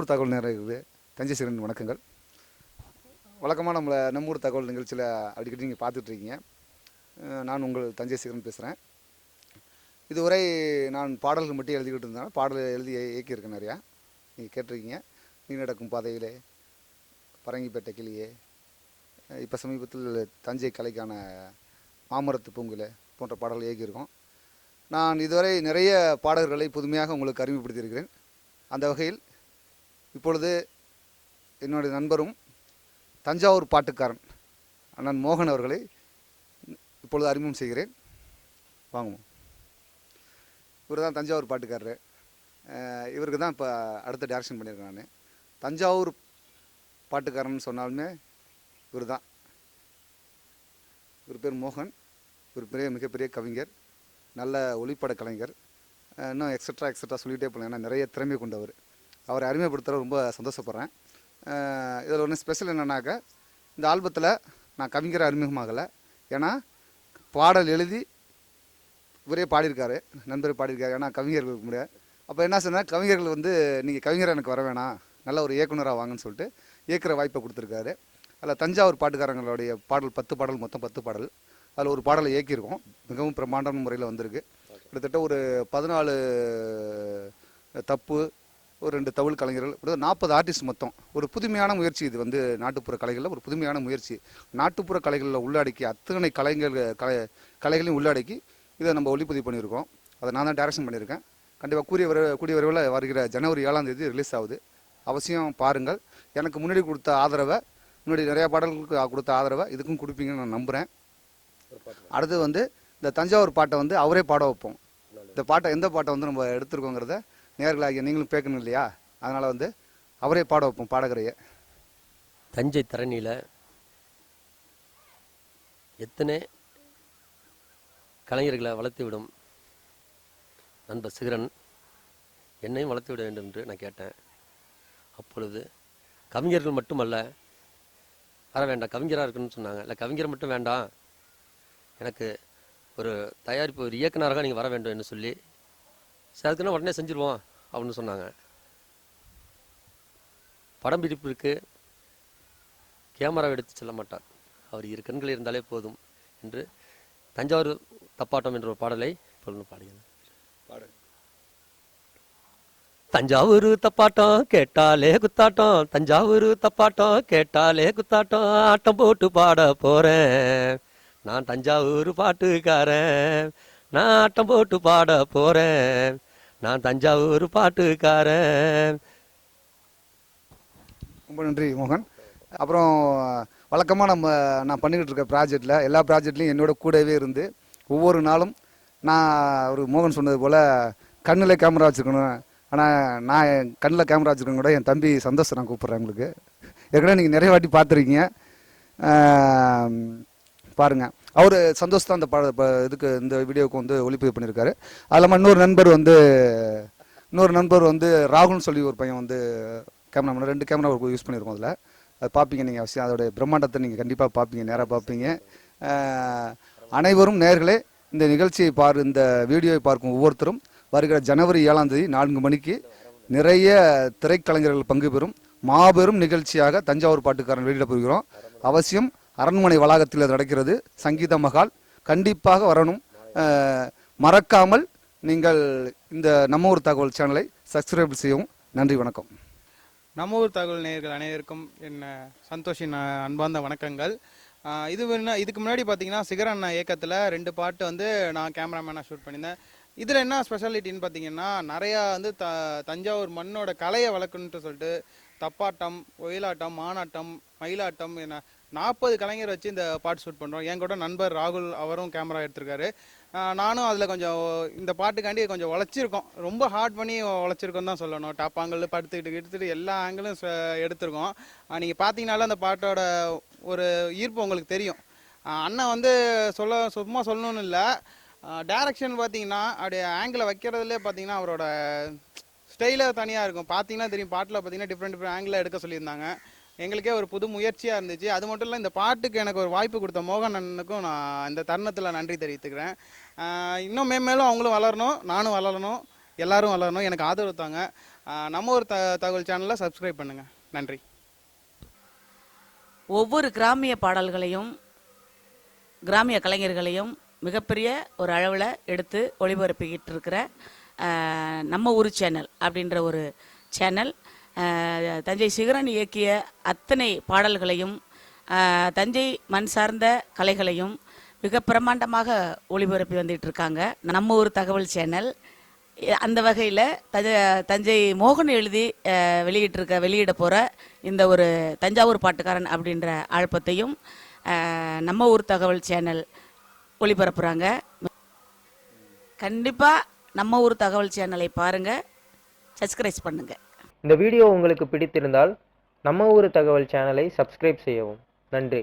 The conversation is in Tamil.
ஊர் தகவல் நேரங்களுக்கு தஞ்சை சிறன் வணக்கங்கள். வழக்கமாக நம்ம ஊர் தகவல் நிகழ்ச்சியில் அடிக்கடி நீங்கள் பார்த்துட்ருக்கீங்க. நான் உங்கள் தஞ்சை சிறன் பேசுகிறேன். இதுவரை நான் பாடல்கள் மட்டும் எழுதிக்கிட்டு இருந்தேன். பாடல் எழுதி இயக்கியிருக்கேன் நிறையா. நீங்கள் கேட்டிருக்கீங்க. நீ நடக்கும் பாதையிலே, பரங்கிப்பேட்டை கிளியே, இப்போ சமீபத்தில் தஞ்சை கலைக்கான மாமரத்து பூங்குல போன்ற பாடல்கள் இயக்கியிருக்கோம். நான் இதுவரை நிறைய பாடல்களை புதுமையாக உங்களுக்கு அறிமுகப்படுத்தியிருக்கிறேன். அந்த வகையில் இப்பொழுது என்னுடைய நண்பரும் தஞ்சாவூர் பாட்டுக்காரன் அண்ணன் மோகன் அவர்களை இப்பொழுது அறிமுகம் செய்கிறேன். வாங்குவோம். இவர் தான் தஞ்சாவூர் பாட்டுக்காரர். இவருக்கு தான் இப்போ அடுத்த டைரக்ஷன் பண்ணியிருக்கேன் நான். தஞ்சாவூர் பாட்டுக்காரன் சொன்னாலுமே இவர் தான். இவர் பேர் மோகன். இவர் மிகப்பெரிய கவிஞர், நல்ல ஒளிப்பட கலைஞர், இன்னும் எக்ஸட்ரா சொல்லிகிட்டே போகலாம். ஏன்னா நிறைய திறமை கொண்டவர். அவரை அறிமுகப்படுத்துகிற ரொம்ப சந்தோஷப்படுறேன். இதில் ஒன்று ஸ்பெஷல் என்னன்னாக்கா, இந்த ஆல்பத்தில் நான் கவிஞரை அறிமுகமாகலை. ஏன்னா பாடல் எழுதி இவரே பாடியிருக்காரு, நண்பரே பாடியிருக்காரு. ஏன்னா கவிஞர்களுக்கு முடியாது. அப்போ என்ன சொன்னால், கவிஞர்கள் நீங்கள் கவிஞராக எனக்கு வர வேணாம், நல்ல ஒரு இயக்குனராக வாங்கன்னு சொல்லிட்டு இயக்குற வாய்ப்பை கொடுத்துருக்காரு. அதில் தஞ்சாவூர் பாட்டுக்காரங்களுடைய பாடல் 10 பாடல், மொத்தம் 10 பாடல். அதில் ஒரு பாடலை இயக்கியிருக்கோம். மிகவும் பிரம்மாண்டமான முறையில் வந்திருக்கு. கிட்டத்தட்ட ஒரு 14 தப்பு, ஒரு 2 தவுள் கலைஞர்கள், 40 ஆர்டிஸ்ட் மொத்தம். ஒரு புதுமையான முயற்சி இது. நாட்டுப்புற கலைகளில் ஒரு புதுமையான முயற்சி. நாட்டுப்புற கலைகளில் உள்ளடக்கி அத்தனை கலைகளையும் உள்ளடக்கி இதை நம்ம ஒளிப்பதிவு பண்ணியிருக்கோம். அதை நான் தான் டைரக்ஷன் பண்ணியிருக்கேன். கண்டிப்பாக கூடிய விரைவில் வருகிற ஜனவரி 7ஆம் தேதி ரிலீஸ் ஆகுது. அவசியம் பாருங்கள். எனக்கு முன்னாடி கொடுத்த ஆதரவை, முன்னாடி நிறையா பாடல்களுக்கு கொடுத்த ஆதரவை இதுக்கும் கொடுப்பீங்கன்னு நான் நம்புகிறேன். அடுத்து இந்த தஞ்சாவூர் பாட்டை அவரே பாட வைப்போம். இந்த பாட்டை, எந்த பாட்டை நம்ம எடுத்துருக்கோங்கிறத நேர்களாகிய நீங்களும் கேட்கணும் இல்லையா? அதனால் அவரே பாட வைப்போம், பாடகரையே. தஞ்சை தரணியில் எத்தனை கலைஞர்களை வளர்த்து விடும் நண்பர் சிகரன் என்னையும் வளர்த்து விட வேண்டும் என்று நான் கேட்டேன். அப்பொழுது கவிஞர்கள் மட்டுமல்ல, வர வேண்டாம், கவிஞராக இருக்குன்னு சொன்னாங்க. இல்லை, கவிஞர் மட்டும் வேண்டாம், எனக்கு ஒரு தயாரிப்பு, ஒரு இயக்குனராக நீங்கள் வர வேண்டும் என்று சொல்லி, அதுக்குன்னா உடனே செஞ்சுருவோம் அப்படின்னு சொன்னாங்க. படம் பிடிப்பிற்கு கேமராவை எடுத்து செல்ல மாட்டார், அவர் 2 கண்கள் இருந்தாலே போதும் என்று தஞ்சாவூர் தப்பாட்டம் என்ற ஒரு பாடலை இப்பொழுது பாடுகிறேன். தஞ்சாவூர் தப்பாட்டம் கேட்டாலே குத்தாட்டம், தஞ்சாவூர் தப்பாட்டம் கேட்டாலே குத்தாட்டம், ஆட்டம் போட்டு பாட போறேன், நான் தஞ்சாவூர் பாட்டுக்காரன், நான் ஆட்டம் போட்டு பாட போறேன், நான் தஞ்சாவூர் பாட்டுக்காரன். ரொம்ப நன்றி மோகன். அப்புறம் வழக்கமாக நான் பண்ணிக்கிட்டு இருக்க ப்ராஜெக்டில், எல்லா ப்ராஜெக்ட்லையும் என்னோட கூடவே இருந்து ஒவ்வொரு நாளும் நான் ஒரு மோகன் சொன்னது போல் கண்ணில் கேமரா வச்சுருக்கணும். ஆனால் நான் என் கண்ணில் கேமரா வச்சுருக்கணும் கூட என் தம்பி சந்தோஷம் நான் கூப்பிட்றேன். உங்களுக்கு ஏற்கனவே நீங்கள் நிறைய வாட்டி பார்த்துருக்கீங்க, பாருங்கள். அவர் சந்தோஷம் தான் இந்த வீடியோவுக்கு ஒளிப்பதிவு பண்ணியிருக்காரு. அது இல்லாமல் இன்னொரு நண்பர் ராகுல்னு சொல்லி ஒரு பையன் கேமரா 2 கேமரா யூஸ் பண்ணியிருக்கோம். அதில் அது பார்ப்பீங்க நீங்கள் அவசியம். அதோடைய பிரம்மாண்டத்தை நீங்கள் கண்டிப்பாக பார்ப்பீங்க, நேராக பார்ப்பீங்க. அனைவரும் நேர்களே, இந்த நிகழ்ச்சியை இந்த வீடியோவை பார்க்கும் ஒவ்வொருத்தரும் வருகிற ஜனவரி 7ஆம் தேதி 4 மணிக்கு நிறைய திரைக்கலைஞர்கள் பங்கு பெறும் மாபெரும் நிகழ்ச்சியாக தஞ்சாவூர் பாட்டுக்காரன் வெளியிட போகிறோம். அவசியம் அரண்மனை வளாகத்தில் நடக்கிறது, சங்கீத மகால். கண்டிப்பாக வரணும். மறக்காமல் நீங்கள் இந்த நம்ம ஊர் தகவல் சேனலை சப்ஸ்கிரைப் செய்யவும். நன்றி, வணக்கம். நம்ம ஊர் தகவல் நேயர்கள் அனைவருக்கும் என்ன சந்தோஷின் அன்பார்ந்த வணக்கங்கள். இதுக்கு முன்னாடி பார்த்தீங்கன்னா சிகரன் இயக்கத்தில் 2 பாட்டு நான் கேமராமேனாக ஷூட் பண்ணியிருந்தேன். இதில் என்ன ஸ்பெஷாலிட்டின்னு பார்த்தீங்கன்னா, நிறையா தஞ்சாவூர் மண்ணோட கலையை வளர்க்கணுன்ட்டு சொல்லிட்டு தப்பாட்டம், ஒயிலாட்டம், மானாட்டம், மயிலாட்டம், 40 கலைஞர் வச்சு இந்த பாட்டு ஷூட் பண்ணுறோம். என் கூட நண்பர் ராகுல், அவரும் கேமரா எடுத்திருக்காரு. நானும் அதில் கொஞ்சம் இந்த பாட்டுக்காண்டி கொஞ்சம் உழைச்சிருக்கோம். ரொம்ப ஹார்ட் பண்ணி உழைச்சிருக்கோம் தான் சொல்லணும். டாப் ஆங்கிள் எடுத்துகிட்டு எல்லா ஆங்கிளும் எடுத்திருக்கோம். நீங்கள் பார்த்தீங்கனாலும் அந்த பாட்டோட ஒரு ஈர்ப்பு உங்களுக்கு தெரியும். அண்ணன் சும்மா சொல்லணும்னு இல்லை, டைரக்ஷன் பார்த்தீங்கன்னா அப்படியே ஆங்கிளை வைக்கிறதுலே பார்த்தீங்கன்னா அவரோட ஸ்டைலே தனியாக இருக்கும். பார்த்தீங்கன்னா தெரியும், பாட்டில் பார்த்தீங்கன்னா டிஃப்ரெண்ட் ஆங்கிளில் எடுக்க சொல்லியிருந்தாங்க. எங்களுக்கே ஒரு புது முயற்சியாக இருந்துச்சு. அது மட்டும் இல்லை, இந்த பாட்டுக்கு எனக்கு ஒரு வாய்ப்பு கொடுத்த மோகன் அண்ணனுக்கும் நான் இந்த தருணத்தில் நன்றி தெரிவித்துக்கிறேன். இன்னும் மேலும் அவங்களும் வளரணும், நானும் வளரணும், எல்லாரும் வளரணும், எனக்கு ஆதரவு தாங்க. நம்ம ஒரு தகவல் சேனலை சப்ஸ்கிரைப் பண்ணுங்கள். நன்றி. ஒவ்வொரு கிராமிய பாடல்களையும் கிராமிய கலைஞர்களையும் மிகப்பெரிய ஒரு அளவில் எடுத்து ஒளிபரப்பிக்கிட்டு இருக்கிற நம்ம ஊர் சேனல் அப்படின்ற ஒரு சேனல் தஞ்சை சிகரன் இயக்கிய அத்தனை பாடல்களையும் தஞ்சை மண் சார்ந்த கலைகளையும் மிக பிரமாண்டமாக ஒளிபரப்பி வந்துட்டு இருக்காங்க நம்ம ஊர் தகவல் சேனல். அந்த வகையில் தஞ்சை மோகன் எழுதி வெளியிட போகிற இந்த ஒரு தஞ்சாவூர் பாட்டுக்காரன் அப்படின்ற ஆல்பத்தையும் நம்ம ஊர் தகவல் சேனல் ஒளிபரப்புகிறாங்க. கண்டிப்பாக நம்ம ஊர் தகவல் சேனலை பாருங்கள், சப்ஸ்கிரைப் பண்ணுங்கள். இந்த வீடியோ உங்களுக்கு பிடித்திருந்தால் நம்ம ஊர் தகவல் சேனலை சப்ஸ்கிரைப் செய்யவும். நன்றி.